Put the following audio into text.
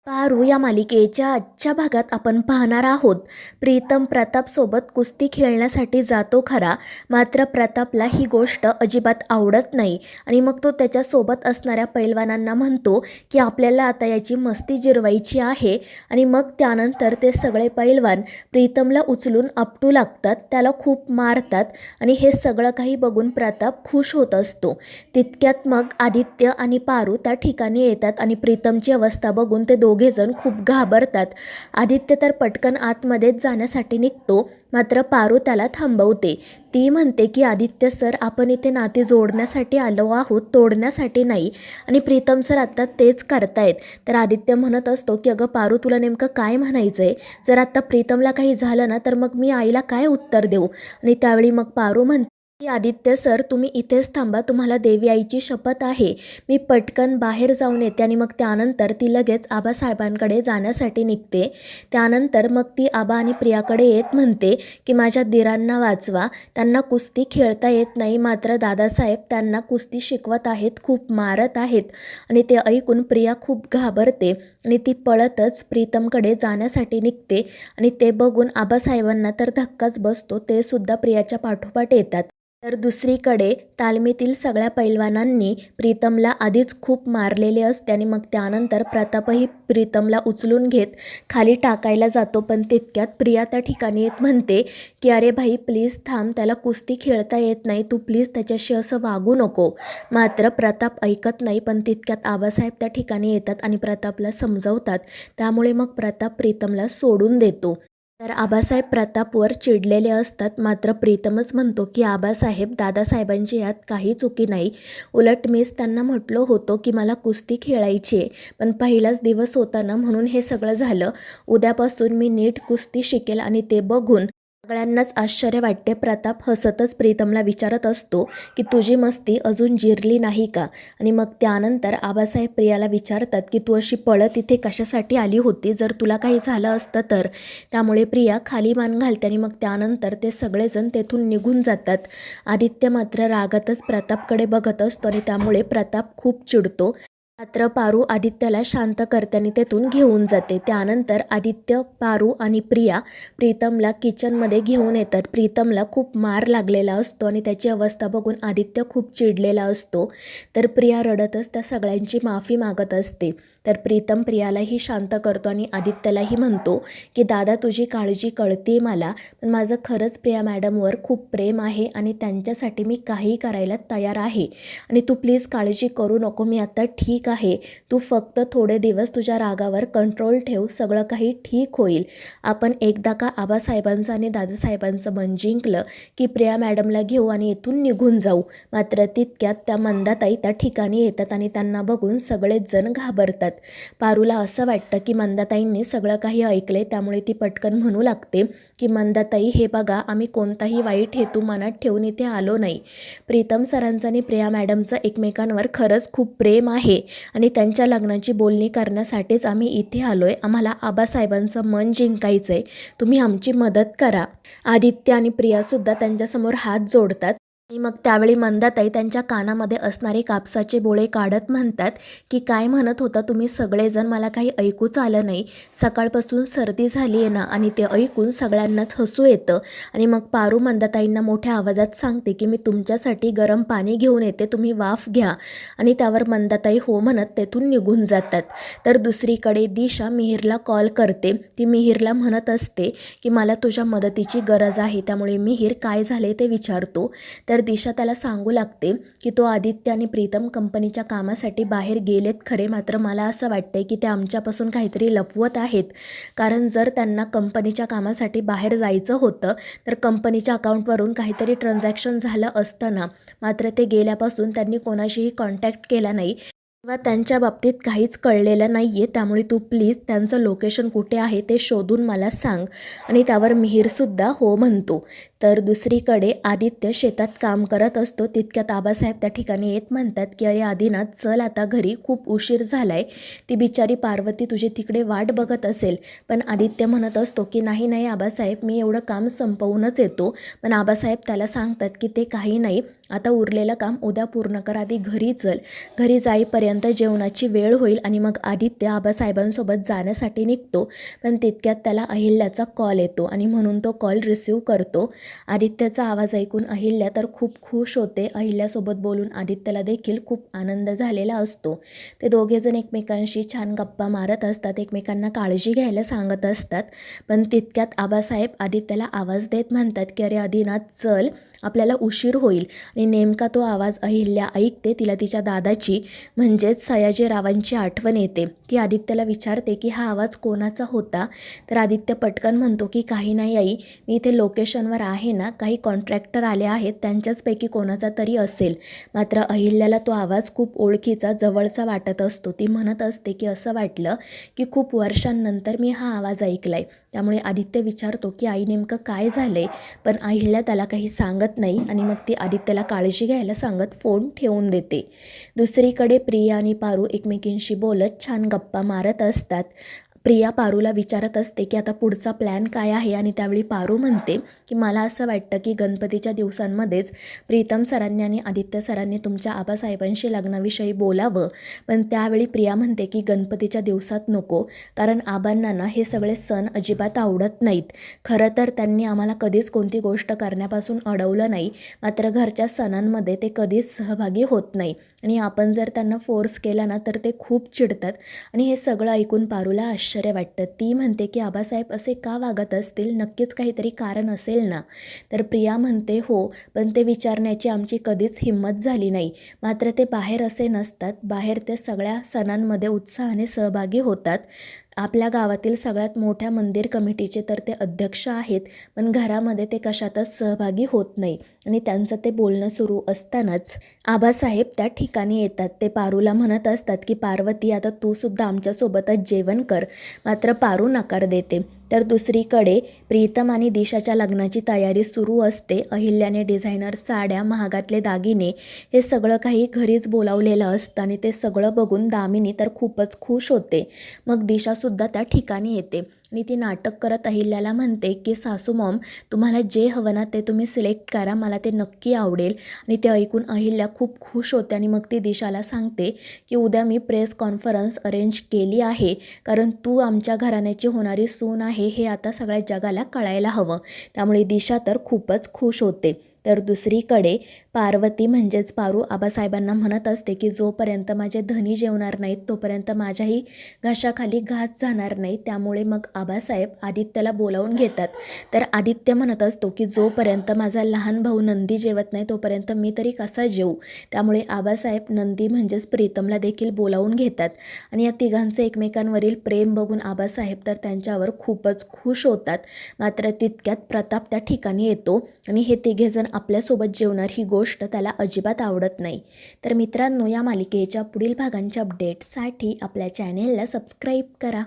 पारू या मालिकेच्या आजच्या भागात आपण पाहणार आहोत. प्रीतम प्रतापसोबत कुस्ती खेळण्यासाठी जातो खरा, मात्र प्रतापला ही गोष्ट अजिबात आवडत नाही आणि मग तो त्याच्यासोबत असणाऱ्या पैलवानांना म्हणतो की आपल्याला आता याची मस्ती जिरवायची आहे. आणि मग त्यानंतर ते सगळे पैलवान प्रीतमला उचलून आपटू लागतात, त्याला खूप मारतात आणि हे सगळं काही बघून प्रताप खुश होत असतो. तितक्यात मग आदित्य आणि पारू त्या ठिकाणी येतात आणि प्रीतमची अवस्था बघून ते दोघेजण खूप घाबरतात. आदित्य तर पटकन आतमध्येच जाण्यासाठी निघतो, मात्र पारू त्याला थांबवते. ती म्हणते की आदित्य सर, आपण इथे नाते जोडण्यासाठी आलो आहोत, तोडण्यासाठी नाही. आणि प्रीतम सर आता तेच करतायत. तर आदित्य म्हणत असतो की अगं पारू, तुला नेमकं काय म्हणायचं आहे? जर आत्ता प्रीतमला काही झालं ना तर मग मी आईला काय उत्तर देऊ? आणि त्यावेळी मग पारू म्हणते की आदित्य सर, तुम्ही इथेच थांबा, तुम्हाला देवी आईची शपथ आहे. मी पटकन बाहेर जाऊन येते. आणि मग त्यानंतर ती लगेच आबासाहेबांकडे जाण्यासाठी निघते. त्यानंतर मग ती आबा आणि प्रियाकडे येत म्हणते की माझ्या दिरांना वाचवा, त्यांना कुस्ती खेळता येत नाही, मात्र दादासाहेब त्यांना कुस्ती शिकवत आहेत, खूप मारत आहेत. आणि ते ऐकून प्रिया खूप घाबरते आणि ती पळतच प्रीतमकडे जाण्यासाठी निघते. आणि ते बघून आबासाहेबांना तर धक्काच बसतो, ते सुद्धा प्रियाच्या पाठोपाठ येतात. तर दुसरीकडे तालमीतील सगळ्या पैलवानांनी प्रीतमला आधीच खूप मारलेले असते आणि मग त्यानंतर प्रतापही प्रीतमला उचलून घेत खाली टाकायला जातो. पण तितक्यात प्रिया त्या ठिकाणी येत म्हणते की अरे भाई प्लीज थांब, त्याला कुस्ती खेळता येत नाही, तू प्लीज त्याच्याशी असं वागू नको. मात्र प्रताप ऐकत नाही. पण तितक्यात आबासाहेब त्या ठिकाणी येतात आणि प्रतापला समजवतात. त्यामुळे मग प्रताप प्रीतमला सोडून देतो. तर आबासाहेब प्रतापवर चिडलेले असतात, मात्र प्रीतमच म्हणतो की आबासाहेब, दादासाहेबांची यात काही चुकी नाही. उलट मीच त्यांना म्हटलो होतो की मला कुस्ती खेळायची आहे, पण पहिलाच दिवस होता ना म्हणून हे सगळं झालं. उद्यापासून मी नीट कुस्ती शिकेल. आणि ते बघून सगळ्यांनाच आश्चर्य वाटते. प्रताप हसतच प्रीतमला विचारत असतो की तुझी मस्ती अजून जिरली नाही का? आणि मग त्यानंतर आबासाहेब प्रियाला विचारतात की तू अशी पळत इथे कशासाठी आली होती, जर तुला काही झालं असतं तर? त्यामुळे प्रिया खाली मान घालते आणि मग त्यानंतर ते सगळेजण तेथून निघून जातात. आदित्य मात्र रागातच प्रतापकडे बघत असतो आणि त्यामुळे प्रताप खूप चिडतो. मात्र पारू आदित्यला शांत करते आणि तेथून घेऊन जाते. त्यानंतर आदित्य, पारू आणि प्रिया प्रीतमला किचनमध्ये घेऊन येतात. प्रीतमला खूप मार लागलेला असतो आणि त्याची अवस्था बघून आदित्य खूप चिडलेला असतो. तर प्रिया रडतच त्या सगळ्यांची माफी मागत असते. तर प्रीतम प्रियालाही शांत करतो आणि आदित्यलाही म्हणतो की दादा, तुझी काळजी कळते मला, पण माझं खरंच प्रिया मॅडमवर खूप प्रेम आहे आणि त्यांच्यासाठी मी काही करायला तयार आहे. आणि तू प्लीज काळजी करू नको, मी आता ठीक आहे. तू फक्त थोडे दिवस तुझ्या रागावर कंट्रोल ठेव, सगळं काही ठीक होईल. आपण एकदा का आबासाहेबांचं आणि दादासाहेबांचं मन जिंकलं की प्रिया मॅडमला घेऊ आणि इथून निघून जाऊ. मात्र तितक्यात त्या मंदाताई त्या ठिकाणी येतात आणि त्यांना बघून सगळेच जण घाबरतात. पारूला असं वाटतं की मंदाताईंनी सगळं काही ऐकले, त्यामुळे ती पटकन म्हणू लागते की मंदाताई, हे बघा, आम्ही कोणताही वाईट हेतू मनात ठेवून इथे आलो नाही. प्रीतम सरांचं आणि प्रिया मॅडमचं एकमेकांवर खरंच खूप प्रेम आहे आणि त्यांच्या लग्नाची बोलणी करण्यासाठीच आम्ही इथे आलोय. आम्हाला आबासाहेबांचं मन जिंकायचं आहे, तुम्ही आमची मदत करा. आदित्य आणि प्रियासुद्धा त्यांच्यासमोर हात जोडतात. आणि मग त्यावेळी मंदाताई त्यांच्या कानामध्ये असणारे कापसाचे बोळे काढत म्हणतात की काय म्हणत होता तुम्ही सगळेजण, मला काही ऐकूच आलं नाही. सकाळपासून सर्दी झाली आहे ना? आणि ते ऐकून सगळ्यांनाच हसू येतं. आणि मग पारू मंदाताईंना मोठ्या आवाजात सांगते की मी तुमच्यासाठी गरम पाणी घेऊन येते, तुम्ही वाफ घ्या. आणि त्यावर मंदाताई हो म्हणत तेथून निघून जातात. तर दुसरीकडे दिशा मिहिरला कॉल करते. ती मिहिरला म्हणत असते की मला तुझ्या मदतीची गरज आहे, त्यामुळे मिहिर काय झाले ते विचारतो. तर दिशा त्याला सांगू लागते की तो आदित्य आणि प्रीतम कंपनीच्या कामासाठी बाहेर गेलेत खरे, मात्र मला असं वाटतंय की ते आमच्यापासून काहीतरी लपवत आहेत. कारण जर त्यांना कंपनीच्या कामासाठी बाहेर जायचं होतं तर कंपनीच्या अकाउंटवरून काहीतरी ट्रान्झॅक्शन झालं असतं ना. मात्र ते गेल्यापासून त्यांनी कोणाशीही कॉन्टॅक्ट केला नाही किंवा त्यांच्या बाबतीत काहीच कळलेलं नाही आहे. त्यामुळे तू प्लीज त्यांचं लोकेशन कुठे आहे ते शोधून मला सांग. आणि त्यावर मिहिरसुद्धा हो म्हणतो. तर दुसरीकडे आदित्य शेतात काम करत असतो. तितक्यात आबासाहेब त्या ठिकाणी येत म्हणतात की अरे आदिनाथ, चल आता घरी, खूप उशीर झालाय. ती बिचारी पार्वती तुझी तिकडे वाट बघत असेल. पण आदित्य म्हणत असतो की नाही नाही आबासाहेब, मी एवढं काम संपवूनच येतो. पण आबासाहेब त्याला सांगतात की ते काही नाही, आता उरलेलं काम उद्या पूर्ण कर, आधी घरी चल. घरी जाईपर्यंत जेवणाची वेळ होईल आणि मग आदित्य आबासाहेबांसोबत जाण्यासाठी निघतो. पण तितक्यात त्याला अहिल्याचा कॉल येतो आणि म्हणून तो कॉल रिसीव करतो. आदित्यचा आवाज ऐकून अहिल्या तर खूप खुश होते. अहिल्यासोबत बोलून आदित्यला देखील खूप आनंद झालेला असतो. ते दोघेजण एकमेकांशी छान गप्पा मारत असतात, एकमेकांना काळजी घ्यायला सांगत असतात. पण तितक्यात आबासाहेब आदित्यला आवाज देत म्हणतात की अरे आदिनाथ चल, आपल्याला उशीर होईल. आणि नेमका तो आवाज अहिल्या ऐकते. तिला तिच्या दादाची म्हणजेच सयाजीरावांची आठवण येते. ती आदित्यला विचारते की हा आवाज कोणाचा होता. तर आदित्य पटकन म्हणतो की काही नाही आई, मी इथे लोकेशनवर आहे ना, काही कॉन्ट्रॅक्टर आले आहेत, त्यांच्याचपैकी कोणाचा तरी असेल. मात्र अहिल्याला तो आवाज खूप ओळखीचा, जवळचा वाटत असतो. ती म्हणत असते की असं वाटलं की खूप वर्षांनंतर मी हा आवाज ऐकलाय. त्यामुळे आदित्य विचारतो की आई नेमकं काय झालंय. पण अहिल्या त्याला काही सांगत नाही आणि मग ती आदित्यला काळजी घ्यायला सांगत फोन ठेवून देते. दुसरीकडे प्रिया आणि पारू एकमेकींशी बोलत छान गप्पा मारत असतात. प्रिया पारूला विचारत असते की आता पुढचा प्लॅन काय आहे. आणि त्यावेळी पारू म्हणते की मला असं वाटतं की गणपतीच्या दिवसांमध्येच प्रीतम सरांनी आणि आदित्य सरांनी तुमच्या आबासाहेबांशी लग्नाविषयी बोलावं. पण त्यावेळी प्रिया म्हणते की गणपतीच्या दिवसात नको, कारण आबांना ना हे सगळे सण अजिबात आवडत नाहीत. खरं तर त्यांनी आम्हाला कधीच कोणती गोष्ट करण्यापासून अडवलं नाही, मात्र घरच्या सणांमध्ये ते कधीच सहभागी होत नाही. आणि आपण जर त्यांना फोर्स केला ना तर ते खूप चिडतात. आणि हे सगळं ऐकून पारूला आश्चर्य वाटतं. ती म्हणते की आबासाहेब असे का वागत असतील, नक्कीच काहीतरी कारण असेल ना. तर प्रिया म्हणते हो, पण ते विचारण्याची आमची कधीच हिंमत झाली नाही. मात्र ते बाहेर असे नसतात, बाहेर ते सगळ्या सणांमध्ये उत्साहाने सहभागी होतात. आपल्या गावातील सगळ्यात मोठ्या मंदिर कमिटीचे तर ते अध्यक्ष आहेत, पण घरामध्ये ते कशातच सहभागी होत नाही. आणि त्यांचं ते बोलणं सुरू असतानाच आबासाहेब त्या ठिकाणी येतात. ते पारूला म्हणत असतात की पार्वती, आता तू सुद्धा आमच्यासोबतच जेवण कर. मात्र पारू नकार देते. तर दुसरीकडे प्रीतम आणि दिशाच्या लग्नाची तयारी सुरू असते. अहिल्याने डिझायनर साड्या, महागातले दागिने हे सगळं काही घरीच बोलावलेलं असतं आणि ते सगळं बघून दामिनी तर खूपच खुश होते. मग दिशासुद्धा त्या ठिकाणी येते आणि ती नाटक करत अहिल्याला म्हणते की सासू मॉम, तुम्हाला जे हवं ना ते तुम्ही सिलेक्ट करा, मला ते नक्की आवडेल. आणि ते ऐकून अहिल्या खूप खुश होते आणि मग ती दिशाला सांगते की उद्या मी प्रेस कॉन्फरन्स अरेंज केली आहे, कारण तू आमच्या घराण्याची होणारी सून आहे हे आता सगळ्या जगाला कळायला हवं. त्यामुळे दिशा तर खूपच खुश होते. तर दुसरीकडे पार्वती म्हणजेच पारू आबासाहेबांना म्हणत असते की जोपर्यंत माझे धनी जेवणार नाहीत तोपर्यंत माझ्याही घशाखाली घास जाणार नाही. त्यामुळे मग आबासाहेब आदित्यला बोलावून घेतात. तर आदित्य म्हणत असतो की जोपर्यंत माझा लहान भाऊ नंदी जेवत नाही तोपर्यंत मी तरी कसा जेवू. त्यामुळे आबासाहेब नंदी म्हणजेच प्रीतमला देखील बोलावून घेतात. आणि या तिघांचे एकमेकांवरील प्रेम बघून आबासाहेब तर त्यांच्यावर खूपच खुश होतात. मात्र तितक्यात प्रताप त्या ठिकाणी येतो आणि हे तिघेजण आपल्यासोबत जेवणार ही गोष्ट त्याला अजिबात आवडत नाही. तर मित्रांनो, या मालिकेच्या पुढील भागांच्या अपडेटसाठी आपल्या चॅनेलला सबस्क्राईब करा.